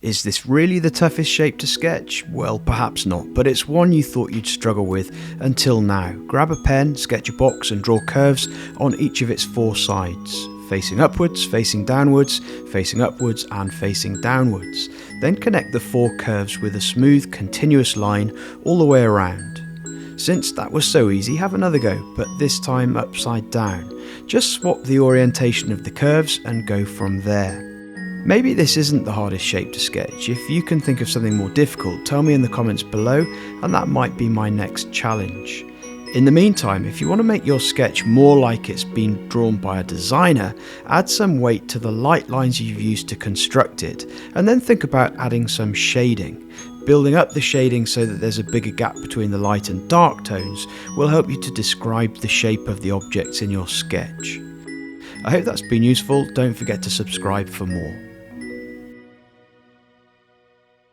Is this really the toughest shape to sketch? Well, perhaps not, but it's one you thought you'd struggle with until now. Grab a pen, sketch a box and draw curves on each of its 4 sides. Facing upwards, facing downwards, facing upwards and facing downwards. Then connect the 4 curves with a smooth, continuous line all the way around. Since that was so easy, have another go, but this time upside down. Just swap the orientation of the curves and go from there. Maybe this isn't the hardest shape to sketch. If you can think of something more difficult, tell me in the comments below and that might be my next challenge. In the meantime, if you want to make your sketch more like it's been drawn by a designer, add some weight to the light lines you've used to construct it, and then think about adding some shading. Building up the shading so that there's a bigger gap between the light and dark tones will help you to describe the shape of the objects in your sketch. I hope that's been useful. Don't forget to subscribe for more.